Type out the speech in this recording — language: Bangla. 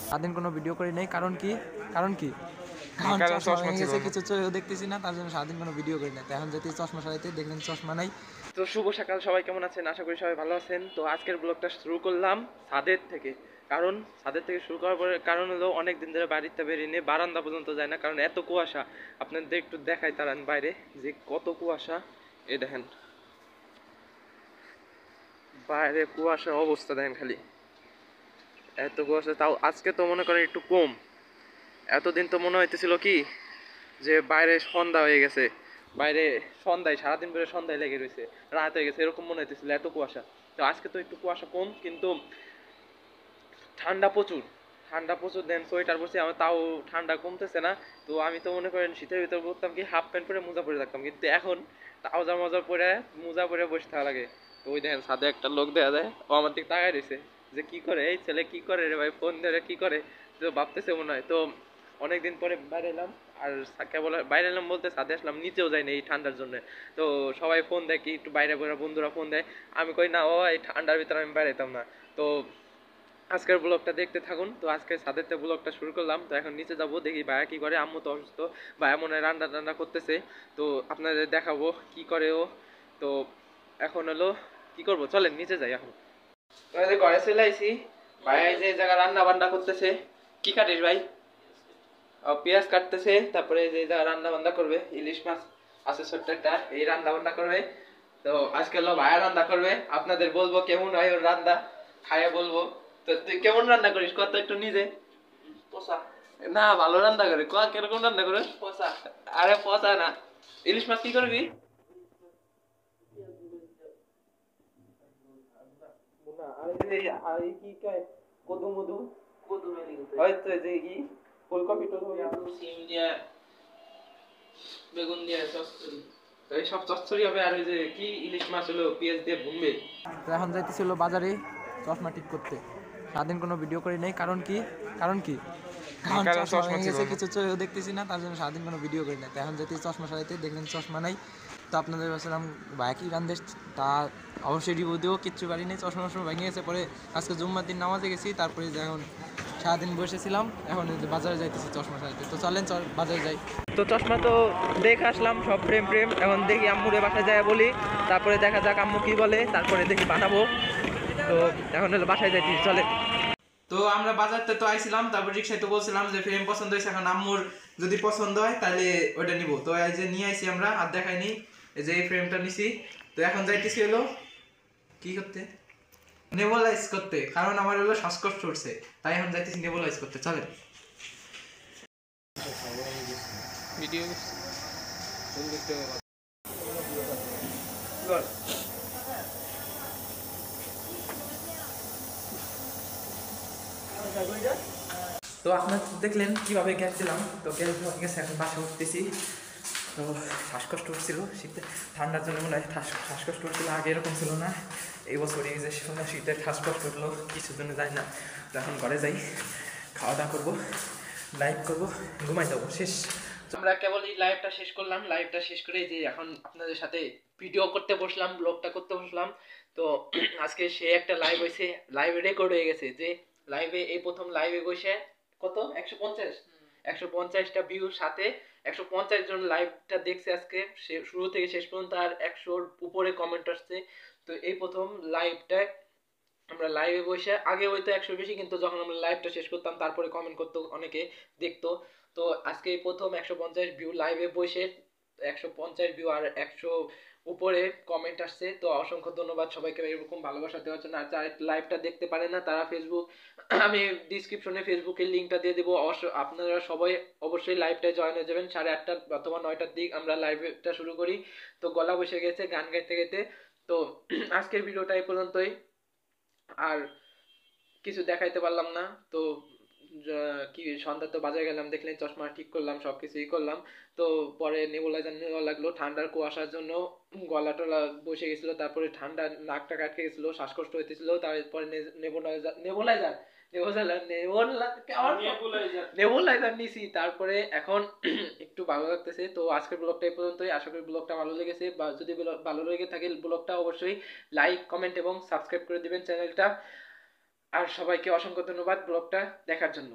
সারাদিন কোনো ভিডিও করি নাই। কারণ কি কারণ চশমা ভেঙে গেছে, কিছু দেখতেছি না, তার জন্য সারাদিন কোনো ভিডিও করি না। তো এখন যদি চশমা সারাইতে দেখলেন চশমা নাই। তো শুভ সকাল, সবাই কেমন আছেন? আশা করি সবাই ভালো আছেন। তো আজকের ব্লগটা শুরু করলাম ছাদের থেকে। কারণ ছাদের থেকে শুরু করার পরে কারণ হলো অনেক দিন ধরে বাড়িতে বেরিয়ে নিয়ে বারান্দা পর্যন্ত যায় না, কারণ এত কুয়াশা। আপনাদের একটু দেখাই তারান বাইরে যে কত কুয়াশা। এই দেখেন বাইরে কুয়াশার অবস্থা দেখেন, খালি এত কুয়াশা। তাও আজকে তো মনে করেন একটু কম। এতদিন তো মনে হইতেছিল কি যে বাইরে সন্ধ্যা হয়ে গেছে, বাইরে সন্ধ্যায় সারাদিন ধরে সন্ধ্যায় লেগে রয়েছে, রাত হয়ে গেছে, এরকম মনে হইতেছিল, এত কুয়াশা। তো আজকে তো একটু কুয়াশা কম, কিন্তু ঠান্ডা প্রচুর। ঠান্ডা প্রচুর দেন, সোয়েটার পরছি আমার, তাও ঠান্ডা কমতেছে না। তো আমি তো মনে করেন শীতের ভিতর পড়তাম কি হাফ প্যান্ট পরে মোজা পরে থাকতাম, কিন্তু এখন ট্রাউজার মজা পরে মোজা পরে বসে থাকা লাগে। তো ওই দেখেন ছাদে একটা লোক দেখা যায়, ও আমার দিকে তাকায় রয়েছে যে কি করে এই ছেলে, কি করে রে ভাই, ফোন ধরে কি করে, তো ভাবতেছে মনে হয়। তো অনেকদিন পরে বাইরে এলাম, আর কেবল বাইরে এলাম বলতে ছাদে আসলাম, নিচেও যায়নি এই ঠান্ডার জন্য। তো সবাই ফোন দেয় কি একটু বাইরে বেরো, বন্ধুরা ফোন দেয়, আমি কই না, ও এই ঠান্ডার ভিতরে আমি বেরাইতাম না। তো আজকের ব্লগটা দেখতে থাকুন। তো আজকে ছাদেতে ব্লগটা শুরু করলাম। তো এখন নিচে যাবো, দেখি ভাইয়া কি করে, আম্মু তো অসুস্থ, ভাইয়া মনে হয় রান্না টান্না করতেছে। তো আপনাদের দেখাবো কি করে ও। তো এখন হলো কি করবো, চলেন নিচে যাই এখন। তো এই যে ঘরে চলে আইছি, ভাইয়া এই যে জায়গা রান্না বান্না করতেছে। কি কাটিস ভাই? পেঁয়াজ কাটতেছে, তারপরে যে জায়গা রান্না বান্না করবে, ইলিশ মাছ আছে ছোট্ট একটা, এই রান্না বান্না করবে। তো আজকে হলো ভাইয়া রান্না করবে, আপনাদের বলবো কেমন হয় ওর রান্না, খাইয়ে বলবো। তো তুই কেমন রান্না করিস কত একটু নিজে? পচা না, ভালো রান্না করে ক, কিরকম রান্না করে? পচা। আরে পচা না, ইলিশ মাছ কি করবি? কদু মধু, কদু হয়তো যে কি ফুলকপি টলকপি সিম দিয়া বেগুন দিয়ে চচ্চড়ি, তো এই সব চচ্চড়ি হবে। আর ওই যে কি ইলিশ মাছ হলো পেঁয়াজ দিয়ে ভুনবে। তো এখন যাইতেছিল বাজারে চশমা ঠিক করতে। সারাদিন কোনো ভিডিও করি নাই। কারণ কারণ চশমা ভেঙে গেছে, কিছু দেখতেছি না, তার জন্য সারাদিন কোনো ভিডিও করি না। তো এখন যেতে চশমা সারাইতে দেখলেন চশমা নাই। তো আপনাদের বলছিলাম ভাই কি রান্ধে, তা অবশ্যই রিভিউ দেবো। কিচ্ছু পারি নেই, চশমা ভেঙে গেছে। পরে আজকে জুম্মার দিন নামাজে গেছি, তারপরে যে এখন সারাদিন বসেছিলাম, এখন বাজারে যাইতেছি চশমা সারাইতে। তো চলেন বাজারে যাই। তো চশমা তো দেখে আসলাম সব প্রেম, এখন দেখি আম্মুরে বাসায় যায় বলি, তারপরে দেখা যাক আম্মু কি বলে, তারপরে দেখি বানাবো। তো এখন হলো বাসায় যাইতেছি, চলে। তো আমরা বাজারতে তো আইছিলাম, তারপর রিক্সায় তো বলছিলাম যে ফ্রেম পছন্দ হয়েছে, এখন আম্মুর যদি পছন্দ হয় তাহলে ওইটা নিব। তো এই যে নিয়ে আইছি আমরা, আর দেখাইনি, এই যে এই ফ্রেমটা নিছি। তো এখন যাইতেছি হলো কি করতে, নেবুলাইজ করতে, কারণ আমার হলো শ্বাসকষ্ট হচ্ছে, তাই এখন যাইতেছি নেবুলাইজ করতে, চলে। ভিডিও তো আপনার দেখলেন কিভাবে গেছিলাম। তো গ্যাস হয়ে গেছে, এখন বাসে উঠতেছি। তো শ্বাসকষ্ট হচ্ছিল শীতে, ঠান্ডার জন্য মনে হয় শ্বাসকষ্ট হচ্ছিল, আগে এরকম ছিল না। এই বছর এই যে শীতে শ্বাসকষ্ট হলো কিছুর জন্য যাই না। তো এখন ঘরে যাই, খাওয়া দাওয়া করবো, লাইভ করবো, ঘুমাই যাবো, শেষ। আমরা কেবল এই লাইভটা শেষ করলাম, লাইভটা শেষ করে যে এখন আপনাদের সাথে ভিডিও করতে বসলাম, ব্লগটা করতে বসলাম। তো আজকে সে একটা লাইভ হয়েছে, লাইভে রেকর্ড হয়ে গেছে যে লাইভে এই প্রথম লাইভে বসে কত 150টা ভিউর সাথে 150 জন লাইভটা দেখছে আজকে, সে শুরু থেকে শেষ পর্যন্ত, আর 100-র উপরে কমেন্ট আসছে। তো এই প্রথম লাইভটায় আমরা লাইভে বসে, আগে হয়তো 100 বেশি, কিন্তু যখন আমরা লাইভটা শেষ করতাম তারপরে কমেন্ট করতো, অনেকে দেখতো। তো আজকে এই প্রথম 150 ভিউ লাইভে বসে, 150 ভিউ আর 100 উপরে কমেন্ট আসছে। তো অসংখ্য ধন্যবাদ সবাইকে এরকম ভালোবাসা দেওয়ার জন্য। আর যারা লাইভটা দেখতে পারে না তারা ফেসবুক, আমি ডিসক্রিপশনে ফেসবুকের লিঙ্কটা দিয়ে দেবো, আপনারা সবাই অবশ্যই লাইভটায় জয়েন হয়ে যাবেন। 8:30 অথবা 9টার দিক আমরা লাইভটা শুরু করি। তো গলা বসে গেছে গান গাইতে গাইতে। তো আজকের ভিডিওটা এই পর্যন্তই, আর কিছু দেখাইতে পারলাম না। তো কি সন্ধ্যা তো বাজারে গেলাম, দেখলেন চশমা ঠিক করলাম, সবকিছুই করলাম। তো পরে নেবুলাইজার নেওয়া লাগলো, ঠান্ডার কুয়াশার জন্য গলা টলা বসে গেছিল, তারপরে ঠান্ডা নাকটা কাটকে গেছিল, শ্বাসকষ্ট হইতেছিল, তারপরে নেবুলাইজার নিছি, তারপরে এখন একটু ভালো লাগতেছে। তো আজকের ব্লগটা এই পর্যন্তই, আশা করি ব্লগটা ভালো লেগেছে, বা যদি ভালো লেগে থাকে ব্লগটা অবশ্যই লাইক, কমেন্ট এবং সাবস্ক্রাইব করে দিবেন চ্যানেলটা। আর সবাইকে অসংখ্য ধন্যবাদ ব্লগটা দেখার জন্য।